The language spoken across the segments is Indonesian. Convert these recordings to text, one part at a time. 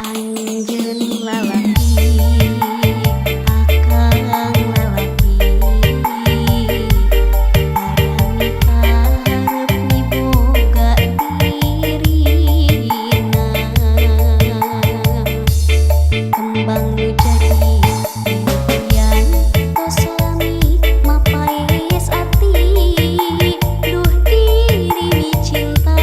Anjeun lalaki akang lalaki harami kaharep miboga dirina kembang nu jadi impian tos langit mapaes ati duh diri cinta.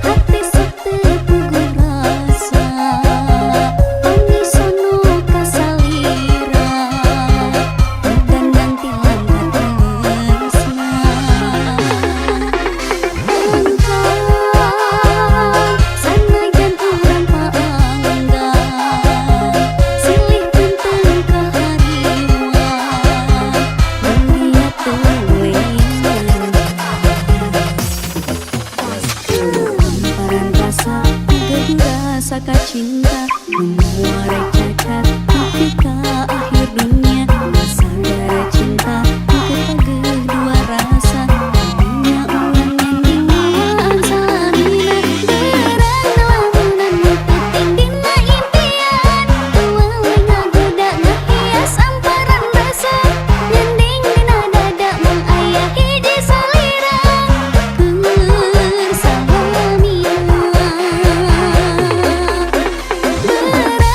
hati seteguh rasa Pani sono kasalira Dandang tilang katresna Sanajan urang paangga Silih tuntun kahariwan Melihat tuwing Hamparan rasa, gedura saka cinta Memuarai cacat ketika akhir dunia Sadar cinta ketagih dua rasa Dunia ulang ngendingan salamina Gerang lamunan mututin dina impian Tuwalai ngagoda ngahias amparan rasa Nyanding dina dada mengayahi di salira Bersalamina Gerang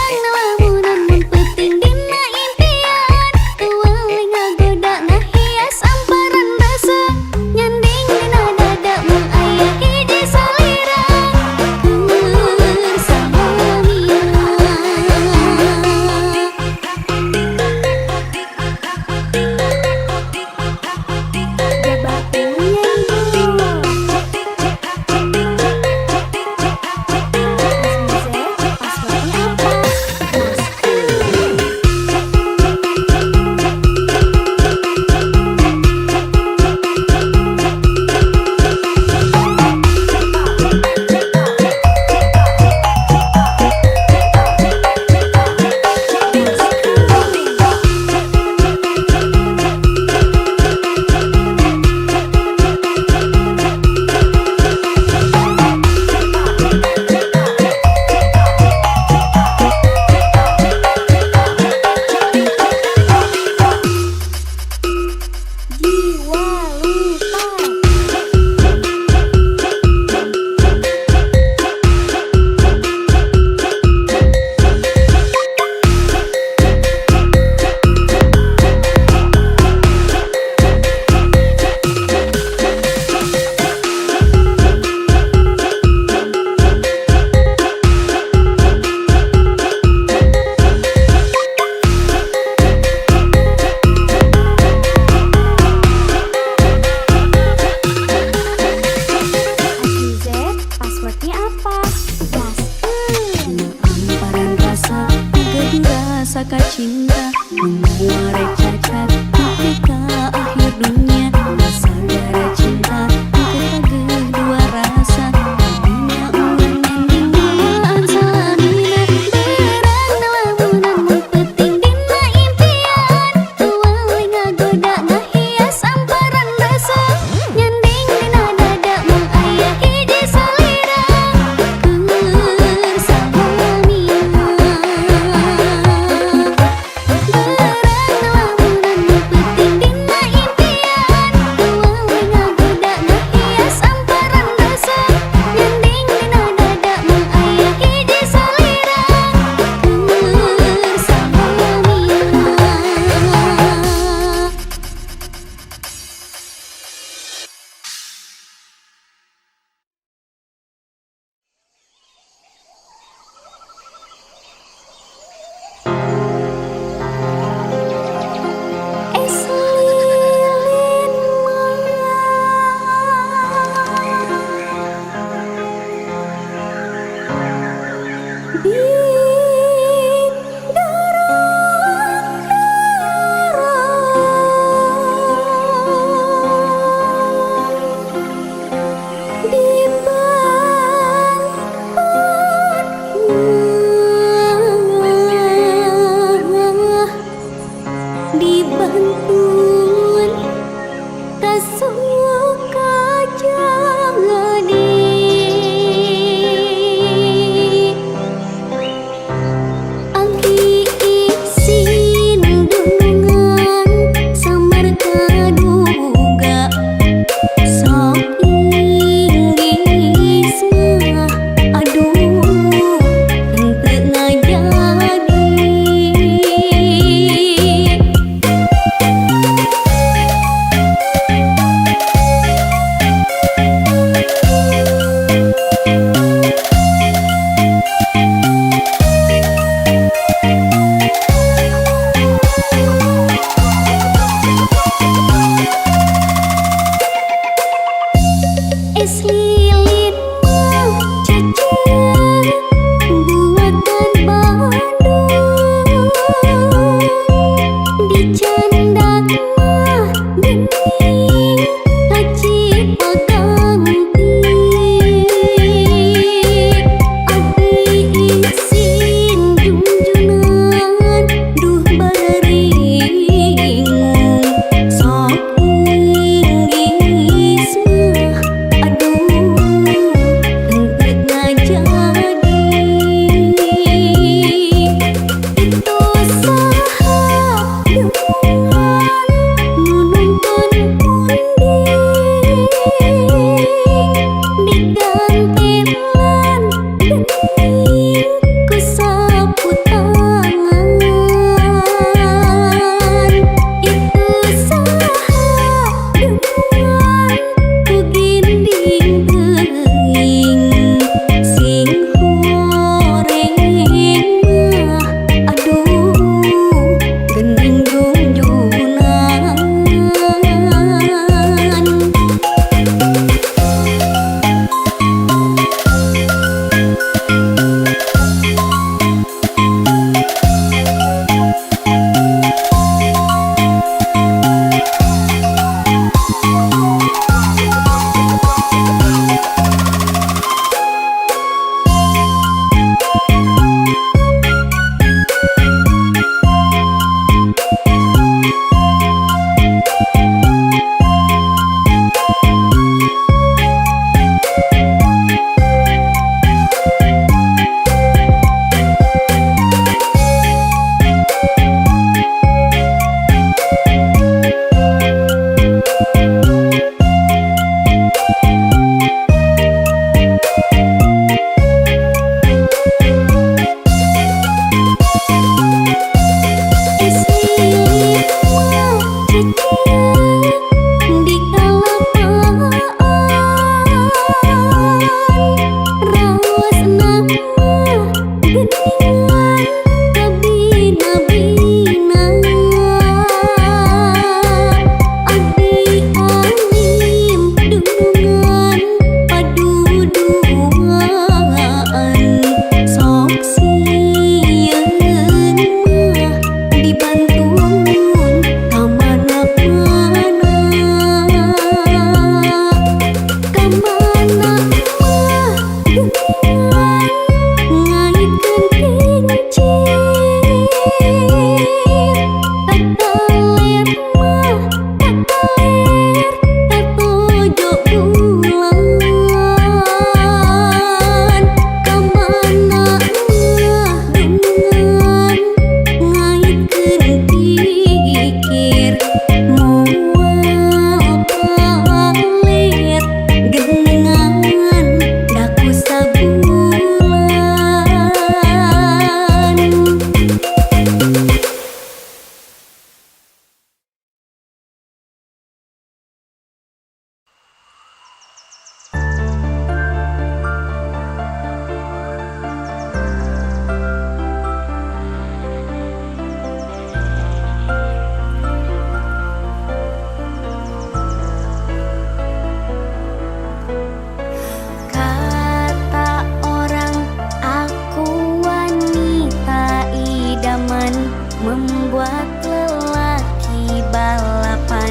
membuat lelaki balapan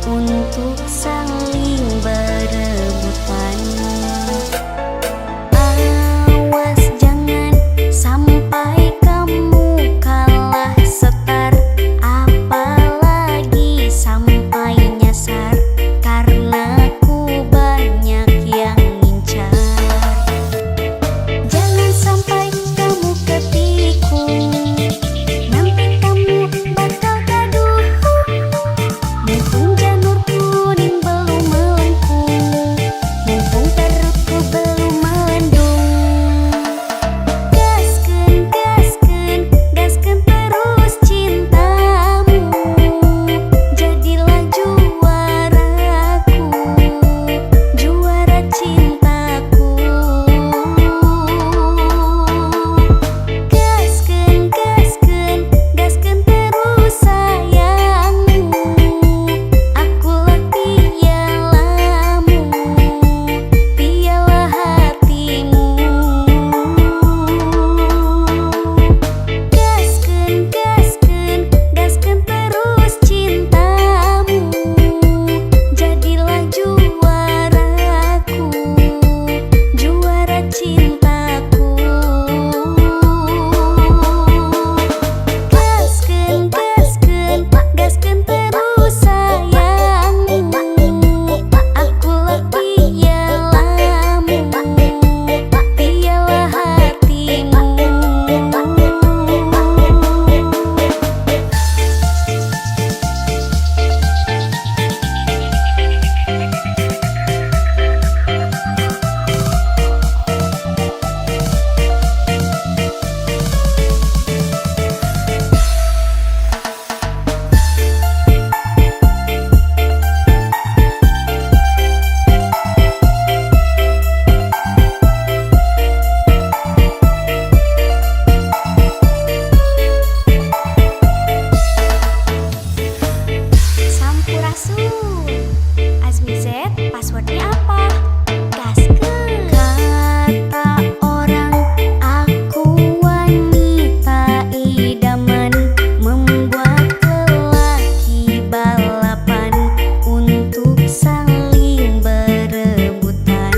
untuk saling berebutan. Awas jangan sampai kamu kalah setar, apalagi sampai nyasar, karena ku banyak yang ngincar. Jangan sampai kamu ketikung, nanti kamu bakal gaduh. Mumpung janur kuning belum melengkung, mumpung perutku belum melendung. Gaskeun, gaskeun, gaskeun terus cintamu, jadilah juaraku, juara cintaku. Gaskeun, gaskeun, gaskeun terus sayangmu, akulah pialamu, piala hatimu. Gaskeun, gaskeun, gaskeun terus cintamu, jadilah juaraku, juara cintaku. Gaskeun, gaskeun, gaskeun terus sayangmu, akulah pialamu, piala hatimu. Sampurasun. Azmi Z, passwordnya apa? Gaskeun. Kata orang aku wanita idaman, membuat lelaki balapan untuk saling berebutan.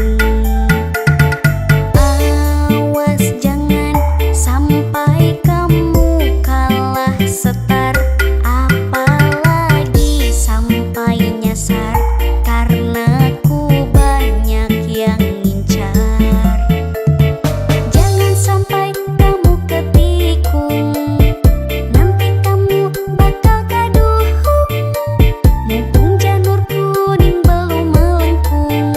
Awas jangan sampai kamu kalah setar, apalagi sampai nyasar, karena ku banyak yang ngincar. Jangan sampai kamu ketikung, nanti kamu bakal gaduh. Mumpung janur kuning belum melengkung,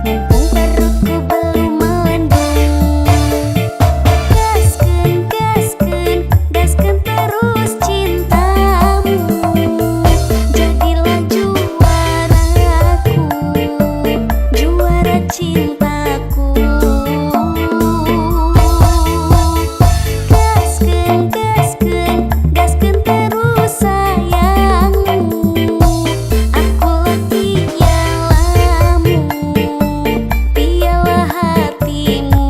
mumpung perutku belum melendung. Gaskeun, gaskeun, gaskeun terus cintamu, jadilah juaraku, juara cintaku. Gaskeun, gaskeun, gaskeun terus sayangmu, akulah pialamu, piala hatimu.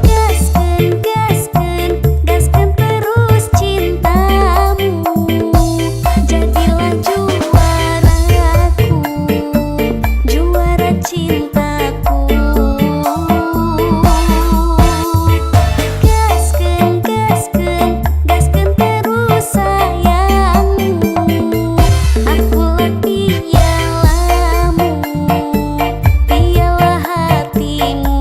Gaskeun, gaskeun, gaskeun terus cintamu, jadilah juaraku, juara cintaku. Gaskeun, gaskeun, gaskeun terus sayangmu, akulah pialamu, piala hatimu.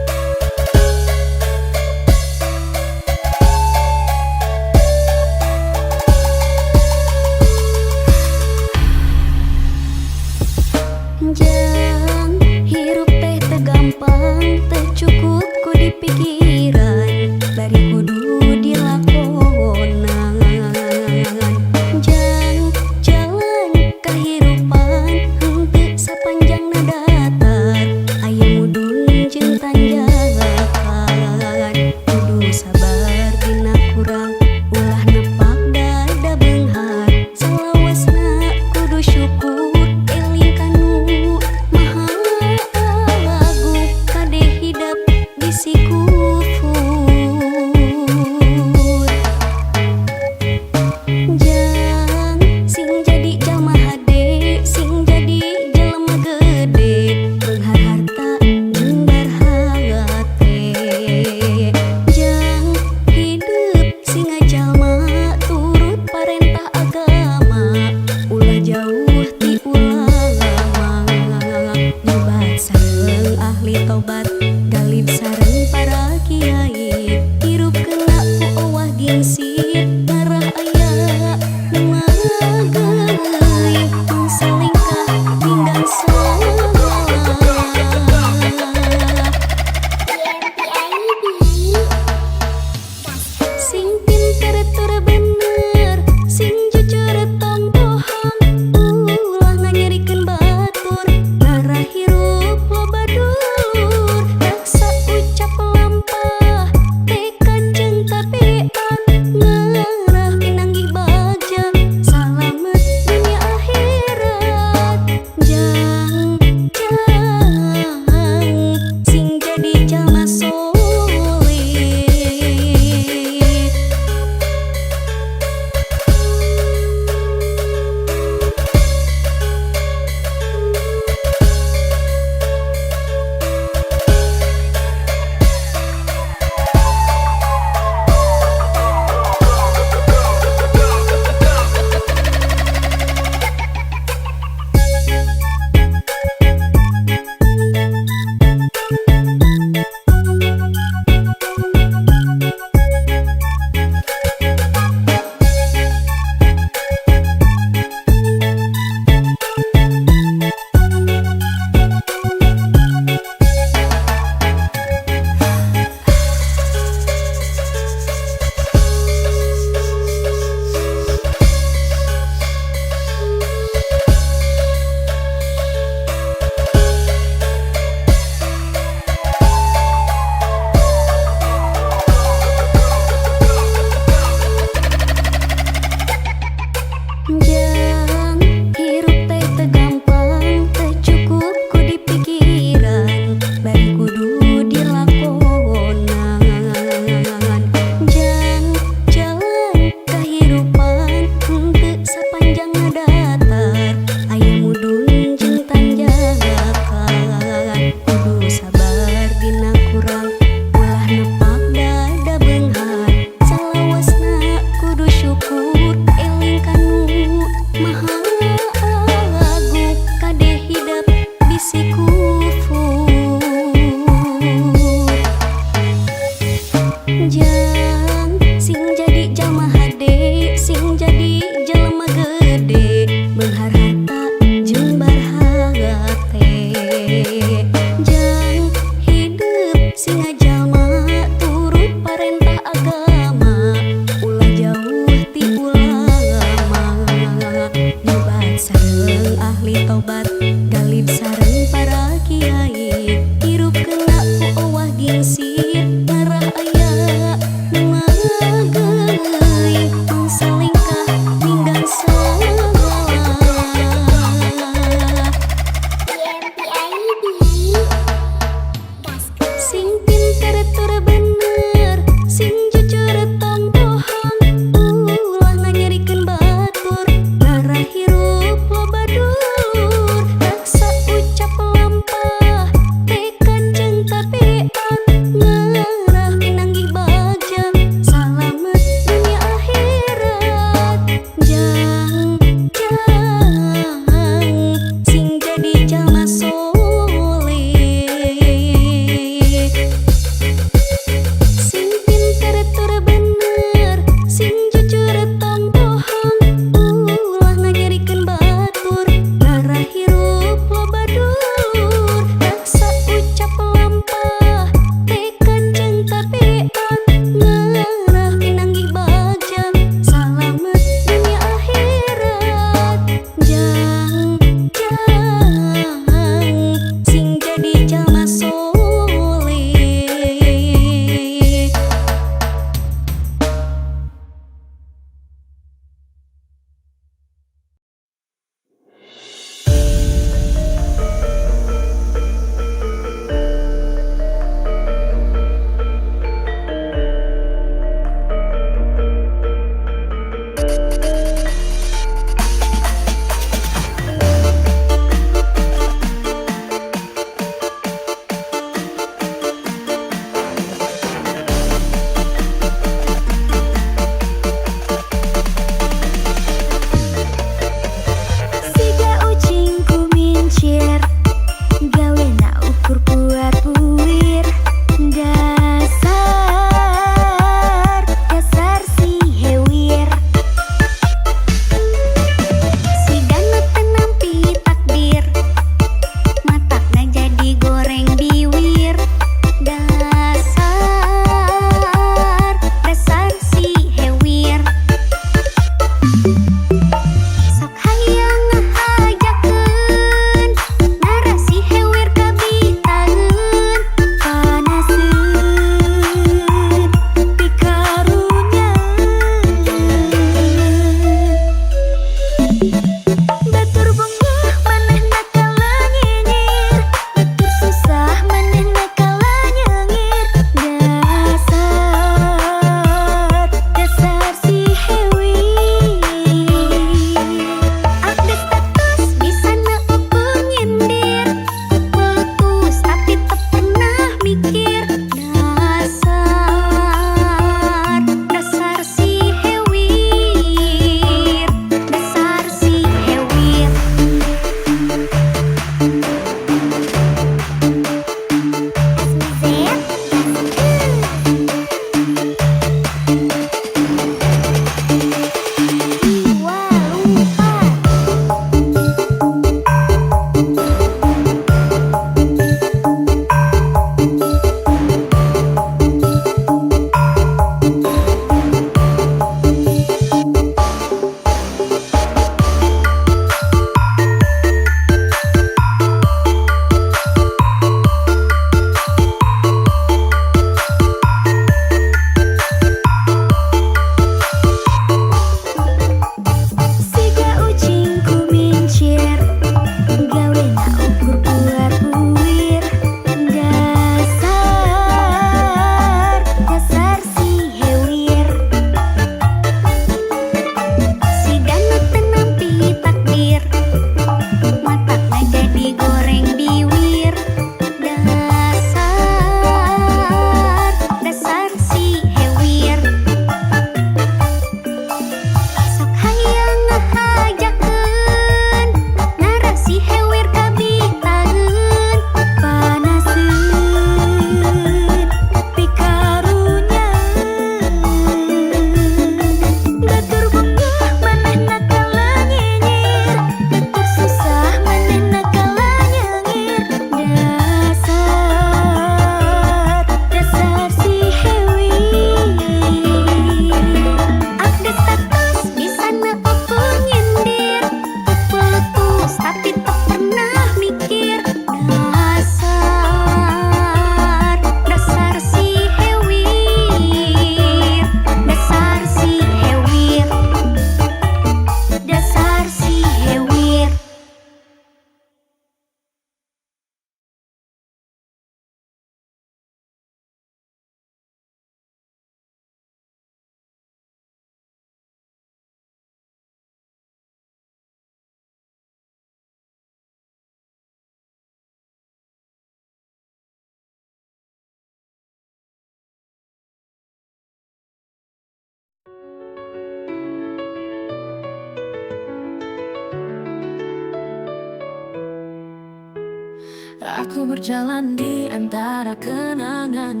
Aku berjalan di antara kenangan,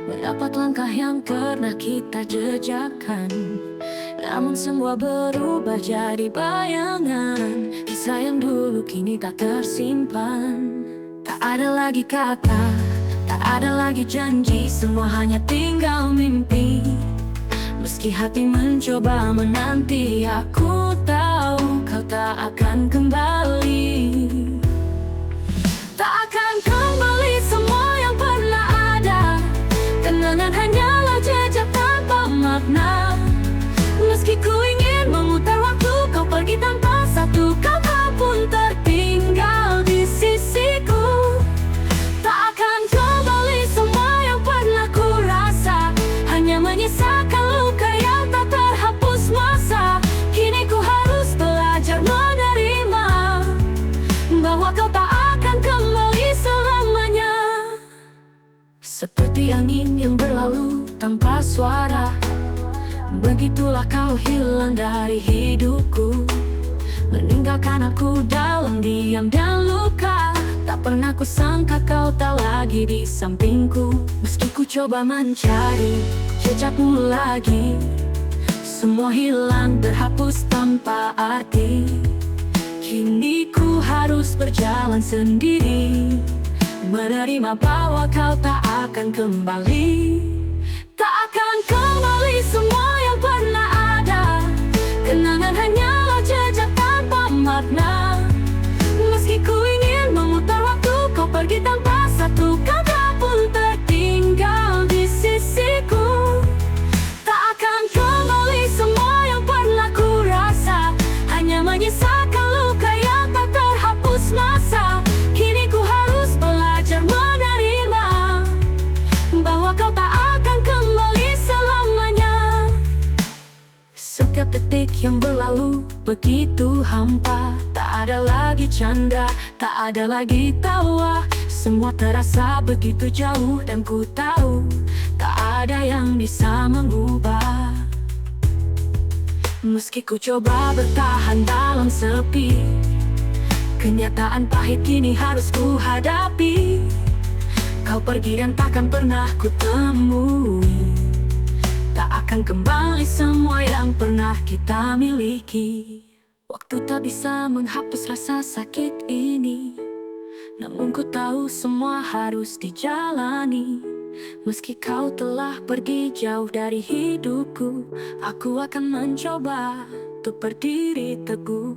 mendapat langkah yang pernah kita jejakkan. Namun semua berubah jadi bayangan, kisah yang dulu kini tak tersimpan. Tak ada lagi kata, tak ada lagi janji, semua hanya tinggal mimpi. Meski hati mencoba menanti, aku tahu kau tak akan kembali. Tak akan kembali semua yang pernah ada, kenangan hanyalah jejak tanpa makna. Meski ku ingin memutar waktu, kau pergi tanpa satu kata pun tertinggal di sisiku. Tak akan kembali semua yang pernah ku rasa, hanya menyisakan luka yang tak terhapus masa. Kini ku harus belajar menerima bahwa kau tak akan kembali selamanya. Seperti angin yang berlalu tanpa suara, begitulah kau hilang dari hidupku, meninggalkan aku dalam diam dan luka. Tak pernah ku sangka kau tak lagi di sampingku. Meski ku coba mencari jejakmu lagi, semua hilang terhapus tanpa arti. Kini ku harus berjalan sendiri, menerima bahwa kau tak akan kembali. Tak akan kembali semua yang pernah ada, kenangan hanyalah jejak tanpa makna. Meski ku ingin memutar waktu, kau pergi tanpa satu kata pun tertinggal di sisiku. Tak akan kembali semua yang pernah ku rasa, hanya menyisakan luka yang tak terhapus masa. Kini ku harus belajar menerima bahwa kau tak akan kembali selamanya. Setiap detik yang berlalu begitu hampa, tak ada lagi canda, tak ada lagi tawa. Semua terasa begitu jauh dan ku tahu tak ada yang bisa mengubah. Meski ku coba bertahan dalam sepi, kenyataan pahit kini harus ku hadapi. Kau pergi dan takkan pernah ku temui, tak akan kembali semua yang pernah kita miliki. Waktu tak bisa menghapus rasa sakit ini, namun ku tahu semua harus dijalani. Meski kau telah pergi jauh dari hidupku, aku akan mencoba untuk berdiri teguh.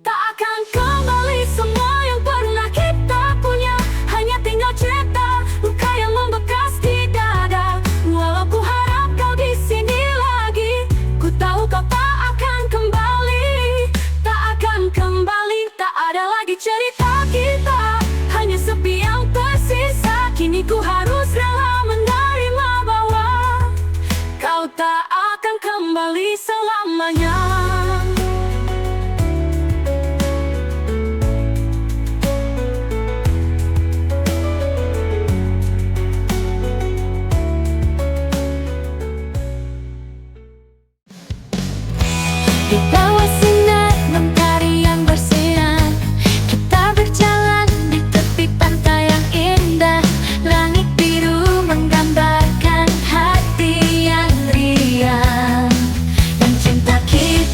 Tak akan kembali semua yang pernah kita punya, hanya tinggal cerita luka yang membekas di dada. Walau ku harap kau di sini lagi, ku tahu kau tak akan kembali. Tak akan kembali, tak ada lagi cerita kita, hanya sepi yang tersisa. Kini ku harus rela menerima bahwa kau tak akan kembali selamanya. Di bawah sinar mentari yang bersinar, kita berjalan di tepi pantai yang indah. Langit biru menggambarkan hati yang riang, dan cinta kita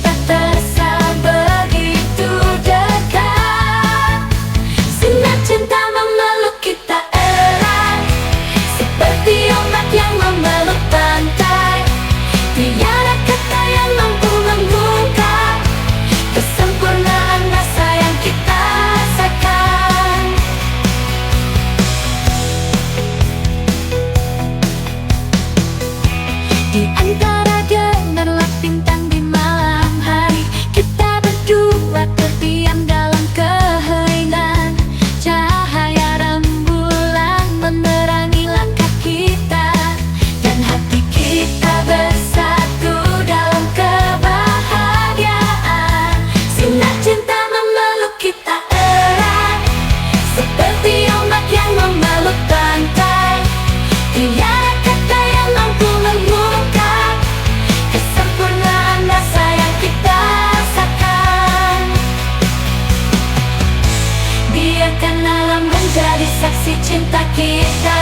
saksi cinta kita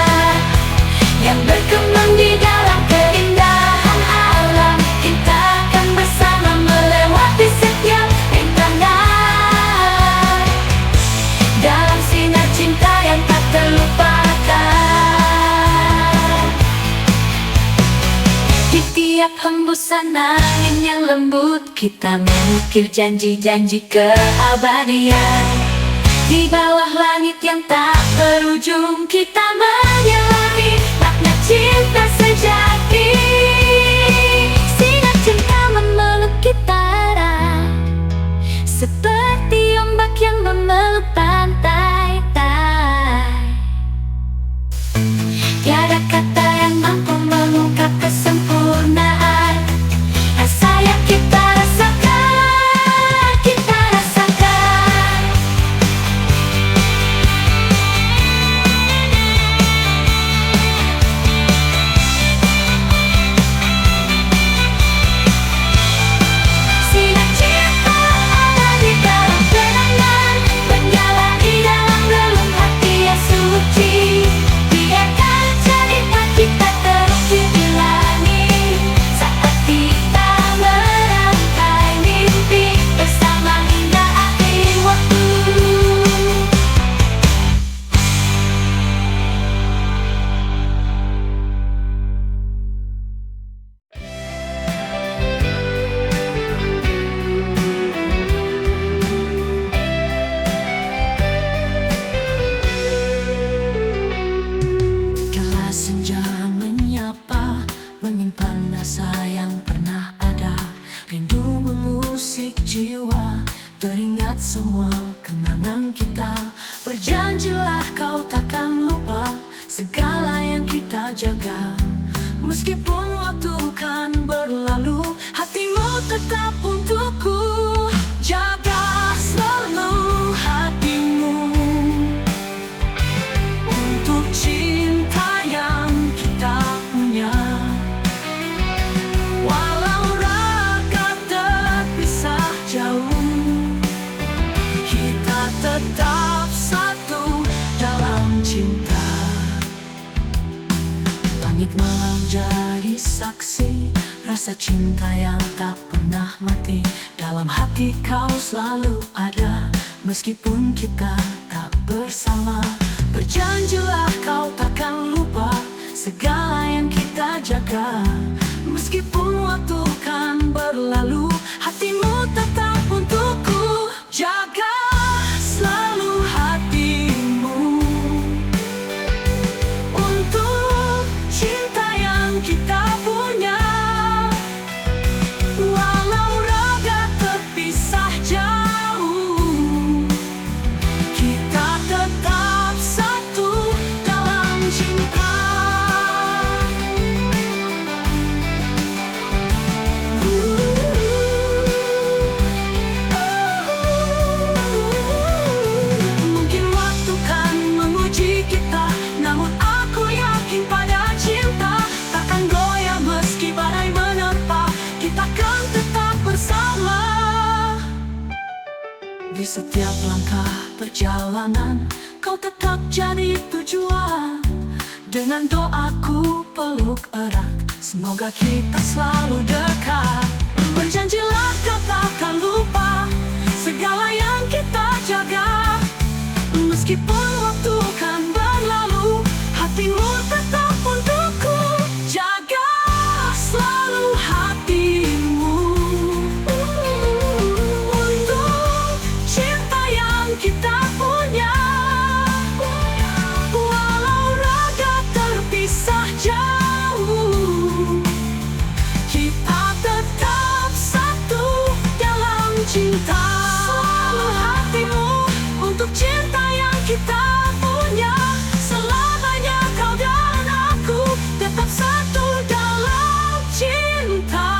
yang berkembang di dalam keindahan alam. Kita akan bersama melewati setiap rintangan dalam sinar cinta yang tak terlupakan. Di tiap hembusan angin yang lembut, kita mengukir janji-janji keabadian. Di bawah langit yang tak berujung, kita menyelami makna cinta sejati. Sinar cinta memeluk kita erat, seperti ombak yang memeluk pantai. Tiada kata yang mampu mengungkap kesempurnaan rasa yang kita rasakan, kita rasakan. Sinar cinta ada di dalam kenangan, menyala di dalam relung hati yang suci. Biarkan cerita kita terukir di langit saat kita merangkai mimpi bersama hingga akhir waktu. Kala senja menyapa, menyimpan rasa yang pernah ada. Rindu mengusik jiwa, teringat semua kenangan kita. Berjanjilah kau takkan lupa segala yang kita jaga. Meskipun waktu kan berlalu, hatimu tetap untukku. Jaga selalu hatimu untuk cinta yang kita punya. Walau raga terpisah jauh, kita tetap satu dalam cinta. Langit malam jadi saksi rasa cinta yang tak pernah mati. Dalam hati kau selalu ada, meskipun kita tak bersama. Berjanjilah kau takkan lupa segala yang kita jaga. Meskipun waktu kan berlalu, hatimu tetap untukku. Jaga selalu hatimu untuk cinta yang kita punya. Walau raga terpisah jauh, kita tetap satu dalam cinta. Mungkin waktu kan menguji kita, namun aku yakin pada cinta takkan goyah meski badai menerpa. Kita kan tetap bersama. Di setiap langkah perjalanan, kau tetap jadi tujuan. Dengan doaku peluk erat, semoga kita selalu dekat. Berjanjilah kau takkan lupa segala yang kita jaga. Meskipun waktu kan berlalu, hatimu tetap untukku. Jaga selalu hatimu untuk cinta yang kita punya. Walau raga terpisah jauh, kita tetap satu dalam cinta. Selalu hatimu untuk cinta yang kita punya. Selamanya kau dan aku tetap satu dalam cinta.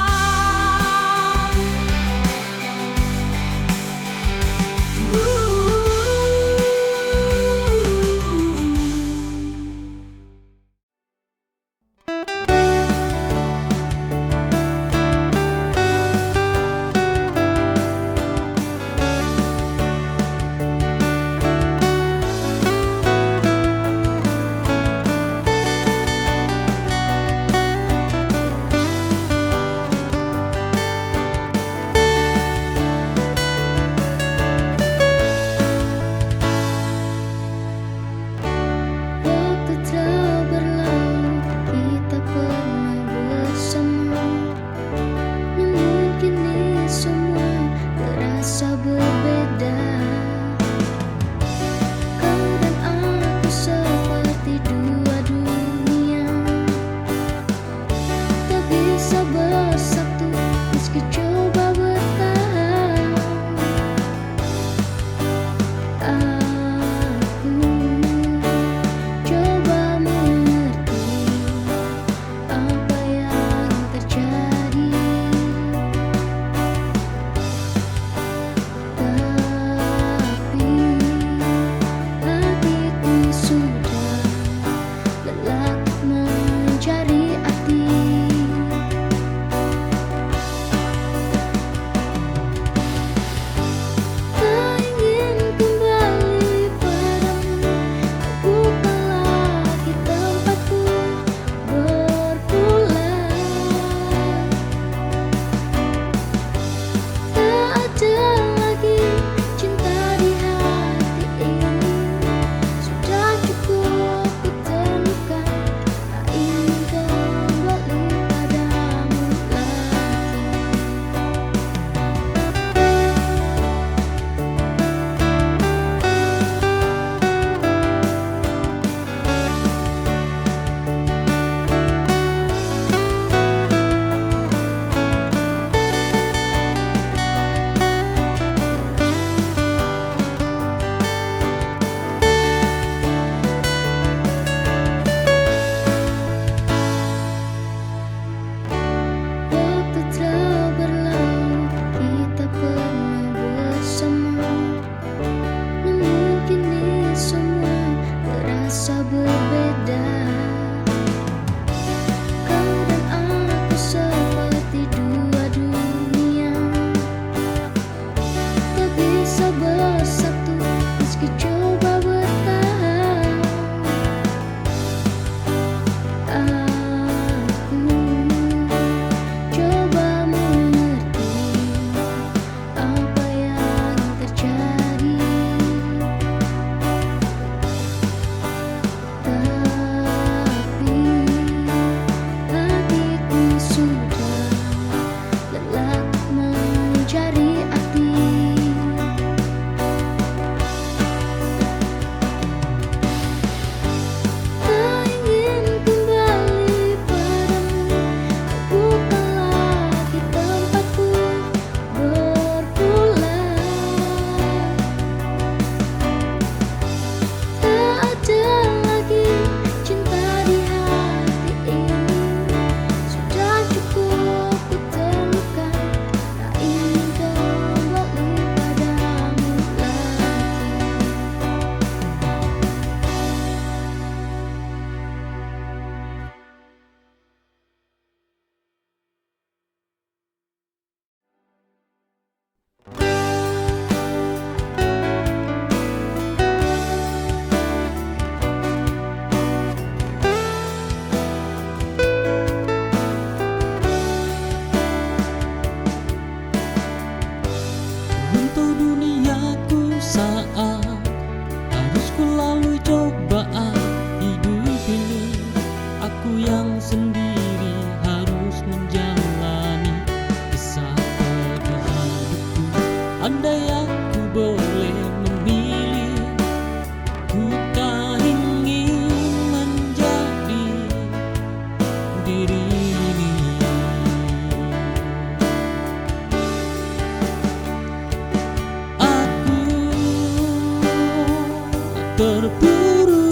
terburu.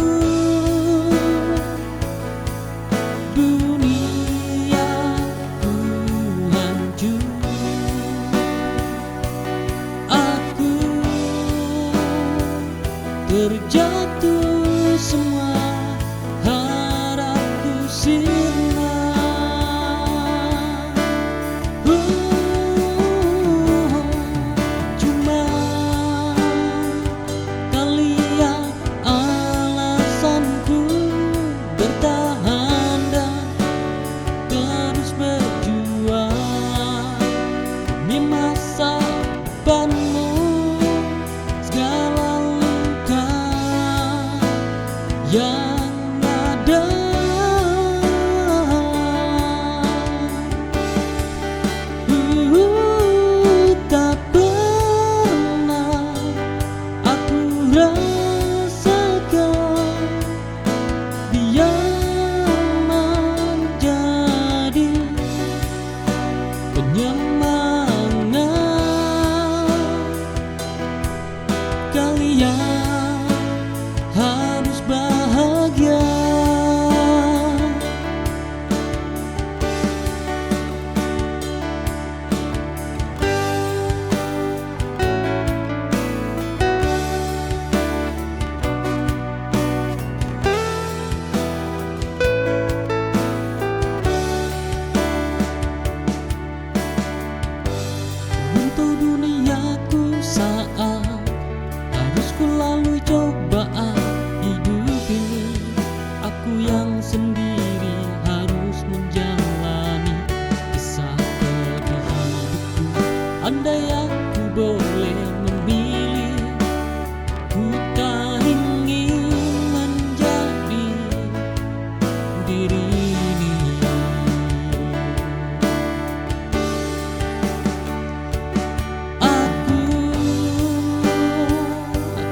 Duniaku hancur, aku terjatuh, semua harapku sirna. Cuma kalian alasanku bertahan dan terus berjuang demi masa depanmu. Segala luka yang ada, tak pernah aku rasakan. Biar menjadi penyemangat, kalian harus bahagia. Untuk duniaku saat harus ku lalui cobaan hidup ini, aku yang sendiri harus menjalani kisah pedih hidupku. Andai aku boleh memilih, ku tak ingin menjadi diri ini. Aku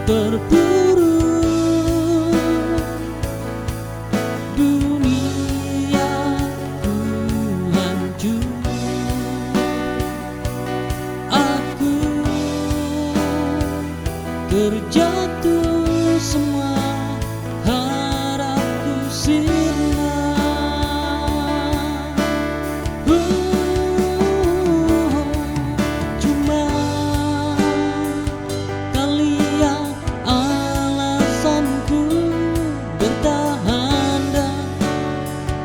terburu, duniaku hancur, aku terjatuh, semua harapku sirna. Cuma kalian alasanku bertahan dan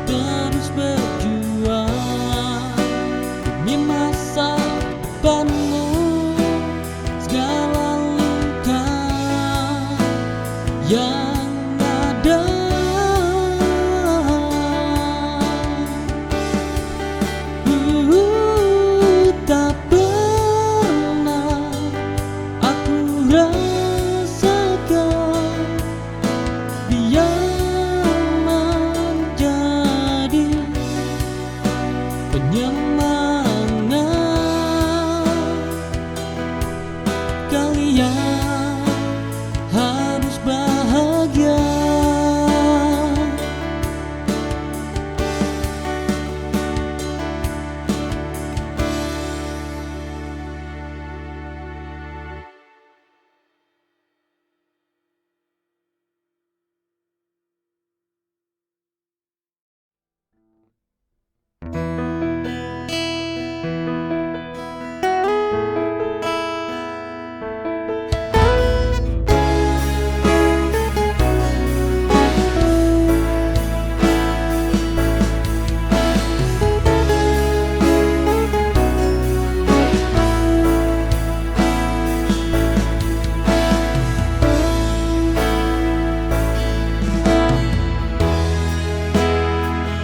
terus berjuang demi masa depanmu. Segala luka yang ada, tak pernah aku rasakan. Biar menjadi penyemangat, kalian harus bahagia.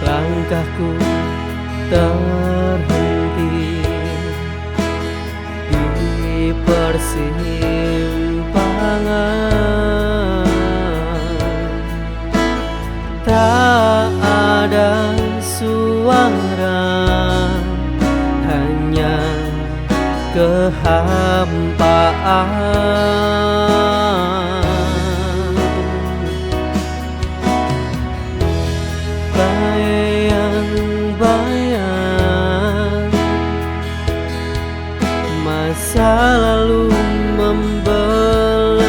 Langkahku terhenti di persimpangan, tak ada suara, hanya kehampaan. Bayang-bayang masa lalu membelenggu,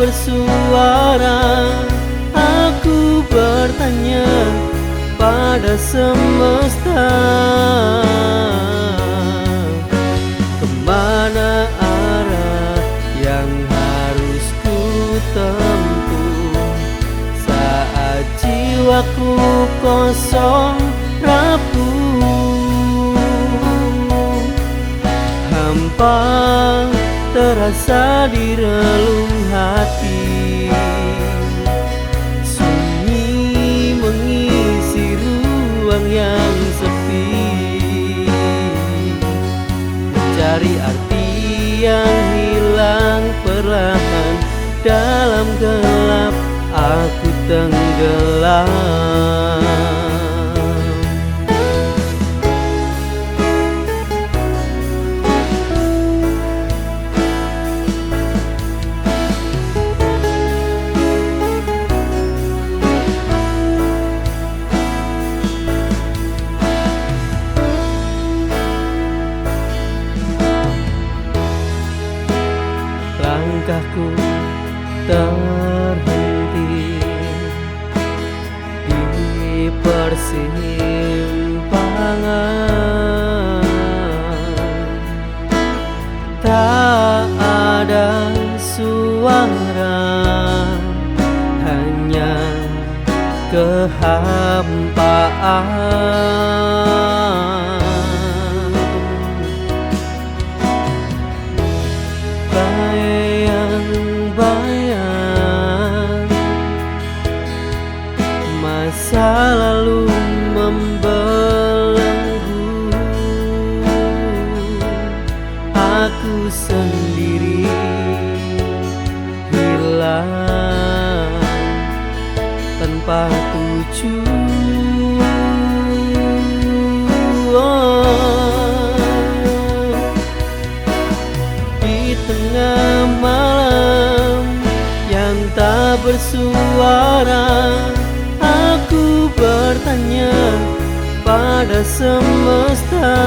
bersuara. Aku bertanya pada semesta, kemana arah yang harus ku tempuh saat jiwaku kosong rapuh. Hampa terasa di relung hati, sunyi mengisi ruang yang sepi. Mencari arti yang hilang perlahan, dalam gelap aku tenggelam. Langkahku terhenti di persimpangan, tak ada suara, hanya kehampaan. Bayang-bayang masa lalu membelenggu, aku sendiri hilang tanpa tujuan. Di tengah malam yang tak bersuara, aku bertanya pada semesta,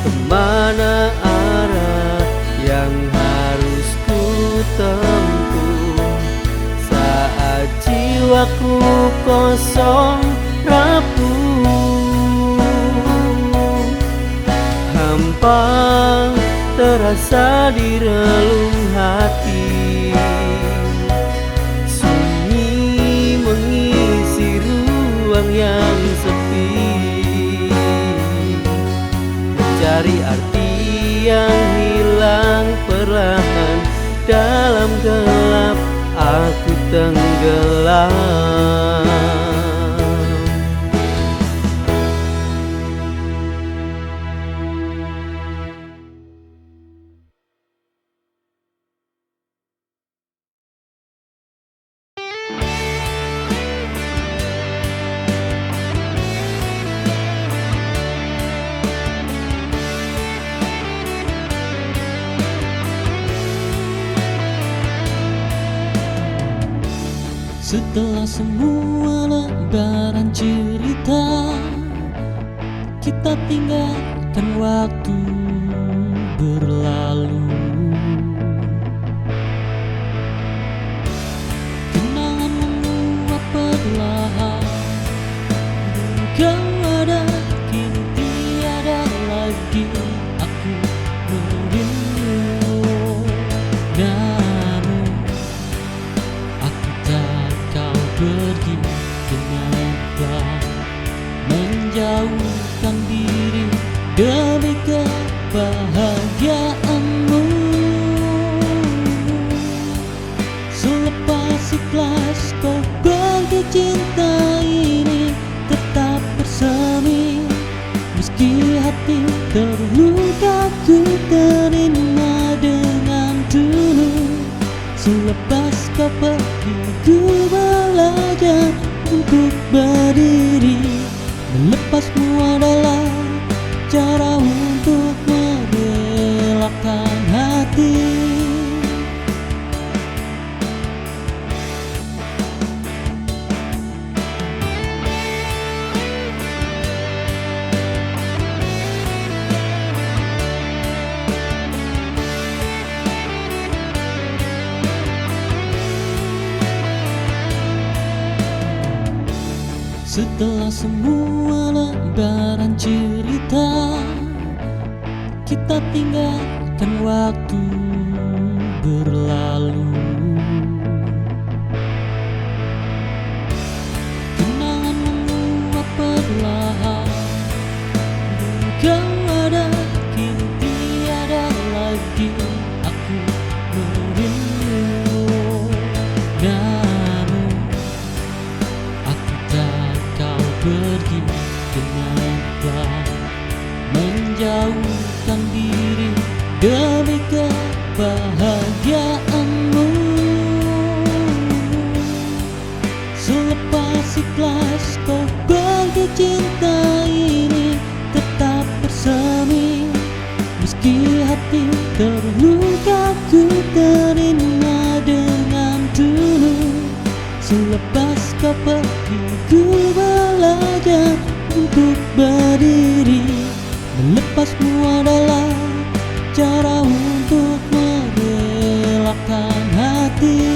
kemana arah yang harus ku tempuh saat jiwaku kosong rapuh. Hampa terasa di relung hati, sunyi mengisi ruang yang sepi. Mencari arti yang hilang perlahan, dalam gelap aku tenggelam. Setelah semua lembaran cerita, kita tinggalkan waktu berlalu. Kenangan menguap perlahan, kau ada kini tiada lagi. Aku merindu, namun aku tak kau pergi. Kenapa menjauhkan diri demi kebahagiaanmu? Selepas ikhlas kau pergi, cinta ini tetap bersemi. Meski hati terluka, ku terima dengan tulus. Selepas kau pergi, ku belajar untuk berdiri. Melepasmu adalah cara untuk merelakan hati. Setelah semua lembaran cerita kita tinggalkan waktu berlalu. Kenangan menguap perlahan. Kau ada, kini tiada lagi. Aku merindu, namun aku tak kau pergi. Kenapa menjauhkan diri demi kebahagiaanmu? Selepas ikhlas kau bagi cinta ini tetap bersemi. Meski hati terluka ku terima dengan tulus. Selepas kau pergi ku belajar untuk berdiri. Melepasmu adalah cara untuk merelakan hati.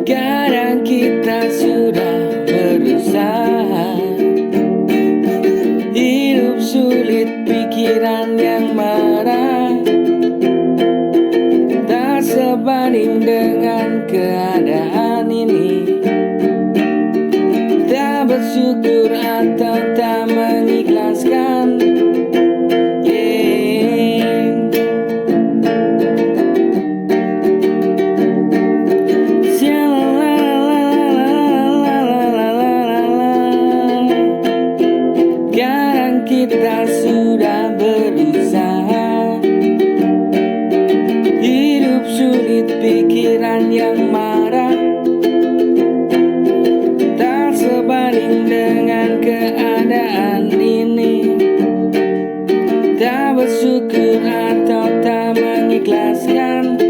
Kadang kita sudah berusaha, hidup sulit, pikiran yang marah, tak sebanding dengan keadaan ini. Tak bersyukur atau tak mengikhlaskan. Kita sudah berusaha, hidup sulit, pikiran yang marah, tak sebanding dengan keadaan ini. Tak bersyukur atau tak mengikhlaskan.